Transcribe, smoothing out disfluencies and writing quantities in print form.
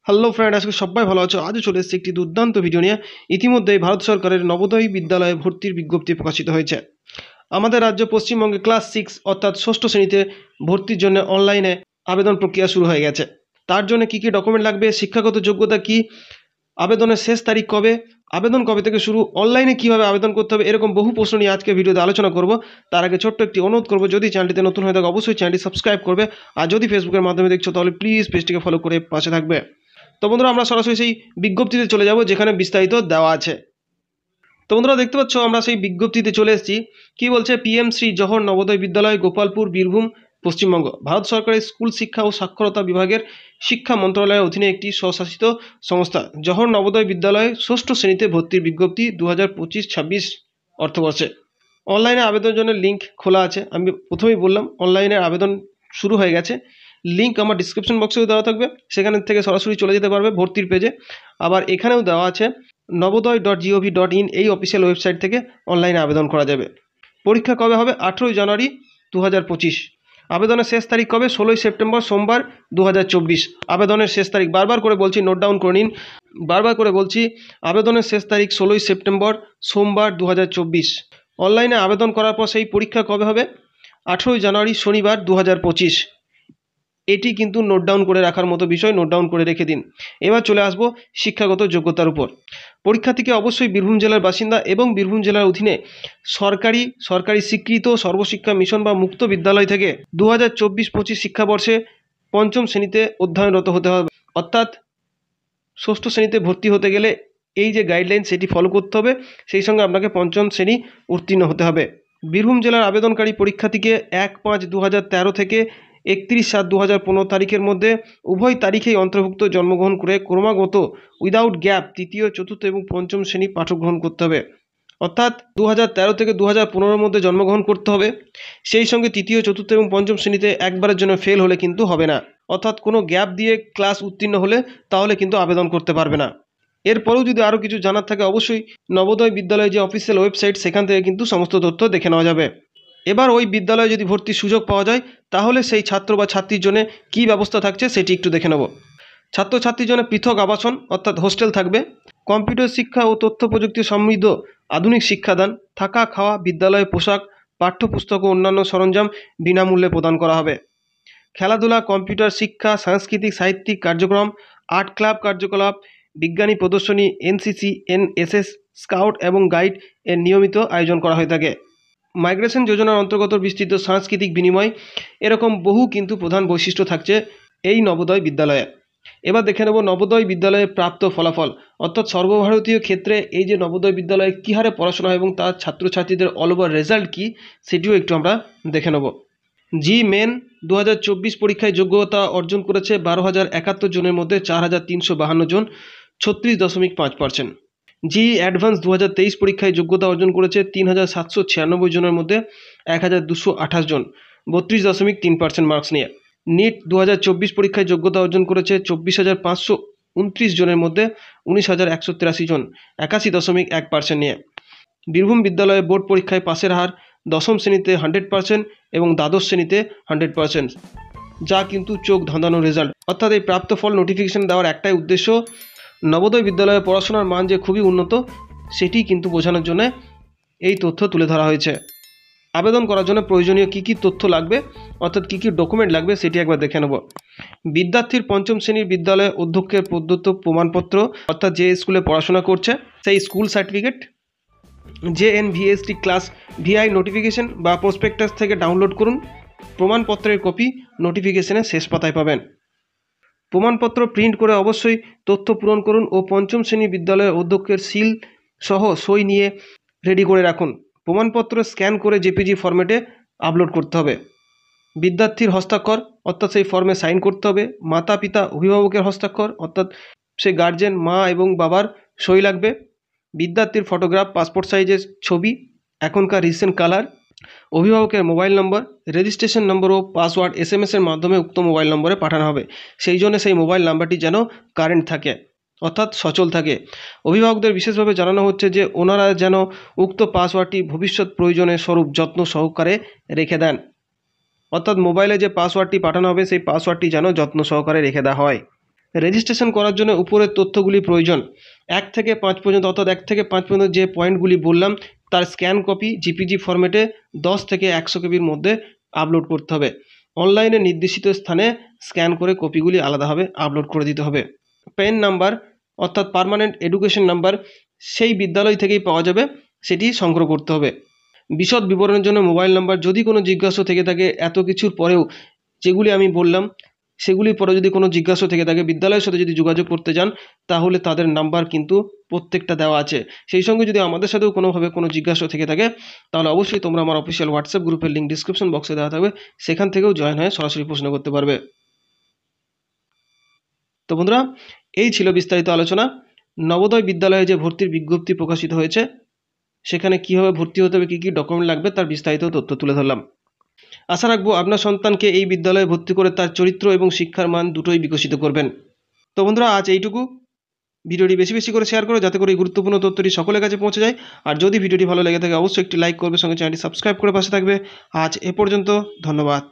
Hello friend, আজকে সবাই ভালো আছো। আজও চলে এসেছে একটি দুর্দান্ত ভিডিও নিয়ে। ইতিমধ্যেই ভারত সরকারের নবোদয় বিদ্যালয়ে ভর্তির বিজ্ঞপ্তি প্রকাশিত হয়েছে। আমাদের রাজ্য পশ্চিমবঙ্গে ক্লাস 6 অর্থাৎ ষষ্ঠ শ্রেণীতে ভর্তির জন্য অনলাইনে আবেদন প্রক্রিয়া শুরু হয়ে গেছে। তার জন্য কী কী ডকুমেন্ট লাগবে, শিক্ষাগত যোগ্যতা কী, আবেদনের শেষ তারিখ কবে, আবেদন কবে থেকে শুরু, অনলাইনে কীভাবে আবেদন করতে হবে, এরকম বহু প্রশ্ন নিয়ে আজকে ভিডিওতে আলোচনা করব। তার আগে ছোট্ট একটি অনুরোধ করবো, যদি চ্যানেলটিতে নতুন হয়ে থাকে অবশ্যই চ্যানেলটি সাবস্ক্রাইব করবে। আর যদি ফেসবুকের মাধ্যমে দেখছো তাহলে প্লিজ পেজটিকে ফলো করে পাশে থাকবে। তো বন্ধুরা, আমরা সরাসরি সেই বিজ্ঞপ্তিতে চলে যাব যেখানে বিস্তারিত দেওয়া আছে। তো বন্ধুরা, দেখতে পাচ্ছ আমরা সেই বিজ্ঞপ্তিতে চলে এসেছি। কি বলছে? পিএম শ্রী জওহর নবোদয় বিদ্যালয়, গোপালপুর, বীরভূম, পশ্চিমবঙ্গ। ভারত সরকারের স্কুল শিক্ষা ও সাক্ষরতা বিভাগের শিক্ষা মন্ত্রণালয়ের অধীনে একটি স্বশাসিত সংস্থা। জওহর নবোদয় বিদ্যালয়ে ষষ্ঠ শ্রেণীতে ভর্তির বিজ্ঞপ্তি 2025-26 অর্থবর্ষে। অনলাইনে আবেদনের জন্য লিঙ্ক খোলা আছে। আমি প্রথমেই বললাম অনলাইনে আবেদন শুরু হয়ে গেছে। লিঙ্ক আমার ডিসক্রিপশন বক্সেও দেওয়া থাকবে, সেখান থেকে সরাসরি চলে যেতে পারবে ভর্তির পেজে। আবার এখানেও দেওয়া আছে নবোদয়.gov.in, এই অফিসিয়াল ওয়েবসাইট থেকে অনলাইনে আবেদন করা যাবে। পরীক্ষা কবে হবে? 18 জানুয়ারি 2025। আবেদনের শেষ তারিখ কবে? 16 সেপ্টেম্বর সোমবার 2024 আবেদনের শেষ তারিখ। বারবার করে বলছি, নোট ডাউন করে নিন। বারবার করে বলছি, আবেদনের শেষ তারিখ 16 সেপ্টেম্বর সোমবার 2024। অনলাইনে আবেদন করার পর সেই পরীক্ষা কবে হবে? 18 জানুয়ারি শনিবার 2025। এটি কিন্তু নোট ডাউন করে রাখার মতো বিষয়, নোট ডাউন করে রেখে দিন। এবার চলে আসবো শিক্ষাগত যোগ্যতার উপর। পরীক্ষার্থীকে অবশ্যই বীরভূম জেলার বাসিন্দা এবং বীরভূম জেলার অধীনে সরকারি স্বীকৃত সর্বশিক্ষা মিশন বা মুক্ত বিদ্যালয় থেকে 2024-25 শিক্ষাবর্ষে পঞ্চম শ্রেণীতে অধ্যয়নরত হতে হবে। অর্থাৎ ষষ্ঠ শ্রেণীতে ভর্তি হতে গেলে এই যে গাইডলাইন সেটি ফলো করতে হবে, সেই সঙ্গে আপনাকে পঞ্চম শ্রেণী উত্তীর্ণ হতে হবে। বীরভূম জেলার আবেদনকারী পরীক্ষার্থীকে 1/5/2013 থেকে 31/7/2015 তারিখের মধ্যে উভয় তারিখেই অন্তর্ভুক্ত জন্মগ্রহণ করে ক্রমাগত উইদাউট গ্যাপ তৃতীয়, চতুর্থ এবং পঞ্চম শ্রেণী পাঠগ্রহণ করতে হবে। অর্থাৎ 2013 থেকে 2015 মধ্যে জন্মগ্রহণ করতে হবে। সেই সঙ্গে তৃতীয়, চতুর্থ এবং পঞ্চম শ্রেণীতে একবারের জন্য ফেল হলে কিন্তু হবে না। অর্থাৎ কোনো গ্যাপ দিয়ে ক্লাস উত্তীর্ণ হলে তাহলে কিন্তু আবেদন করতে পারবে না। এরপরেও যদি আরও কিছু জানার থাকে অবশ্যই নবোদয় বিদ্যালয় যে অফিসিয়াল ওয়েবসাইট, সেখান থেকে কিন্তু সমস্ত তথ্য দেখে নেওয়া যাবে। এবার ওই বিদ্যালয়ে যদি ভর্তির সুযোগ পাওয়া যায় তাহলে সেই ছাত্র বা ছাত্রীর জন্য কী ব্যবস্থা থাকছে সেটি একটু দেখে নেব। ছাত্রছাত্রীর জন্য পৃথক আবাসন অর্থাৎ হোস্টেল থাকবে। কম্পিউটার শিক্ষা ও তথ্য প্রযুক্তি সমৃদ্ধ আধুনিক শিক্ষাদান, থাকা খাওয়া, বিদ্যালয়ে পোশাক, পাঠ্যপুস্তক ও অন্যান্য সরঞ্জাম বিনামূল্যে প্রদান করা হবে। খেলাধুলা, কম্পিউটার শিক্ষা, সাংস্কৃতিক সাহিত্যিক কার্যক্রম, আর্ট ক্লাব কার্যকলাপ, বিজ্ঞানী প্রদর্শনী, এনসিসি, এনএসএস, স্কাউট এবং গাইড এর নিয়মিত আয়োজন করা হয়ে থাকে। মাইগ্রেশন যোজনার অন্তর্গত বিস্তৃত সাংস্কৃতিক বিনিময়, এরকম বহু কিন্তু প্রধান বৈশিষ্ট্য থাকছে এই নবোদয় বিদ্যালয়ে। এবার দেখে নেব নবোদয় বিদ্যালয়ে প্রাপ্ত ফলাফল, অর্থাৎ সর্বভারতীয় ক্ষেত্রে এই যে নবোদয় বিদ্যালয়ে কী হারে পড়াশোনা এবং তার ছাত্রছাত্রীদের অল ওভার রেজাল্ট কী সেটিও একটু আমরা দেখে নেব। জি মেন 2024 পরীক্ষায় যোগ্যতা অর্জন করেছে 12,071 জনের মধ্যে 4,352 জন, 36.5%। জি অ্যাডভান্স 2023 পরীক্ষায় যোগ্যতা অর্জন করেছে 3,796 জনের মধ্যে 1,228 জন, 32.3% মার্কস নিয়ে। নিট 2024 পরীক্ষায় যোগ্যতা অর্জন করেছে 24,529 জনের মধ্যে 19,183 জন, 81.1% নিয়ে। বীরভূম বিদ্যালয়ে বোর্ড পরীক্ষায় পাশের হার দশম শ্রেণীতে 100% এবং দ্বাদশ শ্রেণীতে 100%, যা কিন্তু চোখ ধাঁধানো রেজাল্ট। অর্থাৎ এই প্রাপ্ত ফল নোটিফিকেশন দেওয়ার একটাই উদ্দেশ্য, নবোদয় বিদ্যালয়ে পড়াশোনার মান যে খুবই উন্নত সেটি কিন্তু বোঝানোর জন্য এই তথ্য তুলে ধরা হয়েছে। আবেদন করার জন্য প্রয়োজনীয় কী কী তথ্য লাগবে অর্থাৎ কী কী ডকুমেন্ট লাগবে সেটি একবার দেখে নেব। বিদ্যার্থীর পঞ্চম শ্রেণীর বিদ্যালয়ে অধ্যক্ষের প্রদত্ত প্রমাণপত্র, অর্থাৎ যে স্কুলে পড়াশোনা করছে সেই school certificate, JNVST class VI notification বা প্রসপেক্টাস থেকে ডাউনলোড করুন। প্রমাণপত্রের কপি নোটিফিকেশনের শেষ পাতায় পাবেন। প্রমাণপত্র প্রিন্ট করে অবশ্যই তথ্য পূরণ করুন ও পঞ্চম শ্রেণী বিদ্যালয়ের অধ্যক্ষের সিল সহ সই নিয়ে রেডি করে রাখুন। প্রমাণপত্র স্ক্যান করে জেপিজি ফরম্যাটে আপলোড করতে হবে। বিদ্যার্থীর হস্তাক্ষর, অর্থাৎ সেই ফর্মে সাইন করতে হবে। মাতা পিতা অভিভাবকের হস্তাক্ষর, অর্থাৎ সে গার্জেন মা এবং বাবার সই লাগবে। বিদ্যার্থীর ফটোগ্রাফ, পাসপোর্ট সাইজের ছবি, এখনকার রিসেন্ট কালার, অভিভাবকের মোবাইল নম্বর, রেজিস্ট্রেশন নম্বর ও পাসওয়ার্ড SMS-এর মাধ্যমে উক্ত মোবাইল নম্বরে পাঠানো হবে। সেই জন্য সেই মোবাইল নাম্বারটি যেন কারেন্ট থাকে, অর্থাৎ সচল থাকে। অভিভাবকদের বিশেষভাবে জানানো হচ্ছে যে ওনারা যেন উক্ত পাসওয়ার্ডটি ভবিষ্যৎ প্রয়োজনের স্বরূপ যত্ন সহকারে রেখে দেন। অর্থাৎ মোবাইলে যে পাসওয়ার্ডটি পাঠানো হবে সেই পাসওয়ার্ডটি যেন যত্ন সহকারে রেখে দেওয়া হয়। রেজিস্ট্রেশন করার জন্য উপরের তথ্যগুলি প্রয়োজন। 1 থেকে 5 পর্যন্ত অর্থাৎ 1 থেকে 5 পর্যন্ত যে পয়েন্টগুলি বললাম তার স্ক্যান কপি জিপিজি ফরম্যাটে 10 থেকে 100 কেবির মধ্যে আপলোড করতে হবে। অনলাইনে নির্দেশিত স্থানে স্ক্যান করে কপিগুলি আলাদাভাবে আপলোড করে দিতে হবে। পেন নাম্বার অর্থাৎ পার্মানেন্ট এডুকেশন নাম্বার সেই বিদ্যালয় থেকেই পাওয়া যাবে, সেটি সংগ্রহ করতে হবে। বিশদ বিবরণের জন্য মোবাইল নাম্বার, যদি কোনো জিজ্ঞাসা থেকে থাকে এত কিছুর পরেও যেগুলি আমি বললাম সেগুলির পরে যদি কোনো জিজ্ঞাসা থেকে থাকে বিদ্যালয়ের সাথে যদি যোগাযোগ করতে চান তাহলে তাদের নাম্বার কিন্তু প্রত্যেকটা দেওয়া আছে। সেই সঙ্গে যদি আমাদের সাথেও কোনোভাবে কোনো জিজ্ঞাসা থেকে থাকে তাহলে অবশ্যই তোমরা আমার অফিসিয়াল হোয়াটসঅ্যাপ গ্রুপের লিঙ্ক ডিসক্রিপশন বক্সে দেওয়া থাকবে, সেখান থেকেও জয়েন হয়ে সরাসরি প্রশ্ন করতে পারবে। তো বন্ধুরা, এই ছিল বিস্তারিত আলোচনা। নবোদয় বিদ্যালয়ে যে ভর্তির বিজ্ঞপ্তি প্রকাশিত হয়েছে সেখানে কীভাবে ভর্তি হতে হবে, কী কী ডকুমেন্ট লাগবে তার বিস্তারিত তথ্য তুলে ধরলাম। আশা রাখবো আপনার সন্তানকে এই বিদ্যালয়ে ভর্তি করে তার চরিত্র এবং শিক্ষার মান দুটোই বিকশিত করবেন। তো বন্ধুরা, আজ এইটুকু। ভিডিওটি বেশি বেশি করে শেয়ার করো যাতে করে এই গুরুত্বপূর্ণ তথ্যটি সকলের কাছে পৌঁছে যায়। আর যদি ভিডিওটি ভালো লেগে থাকে অবশ্যই একটি লাইক করবে, সঙ্গে চ্যানেলটি সাবস্ক্রাইব করে পাশে থাকবে। আজ এ পর্যন্ত, ধন্যবাদ।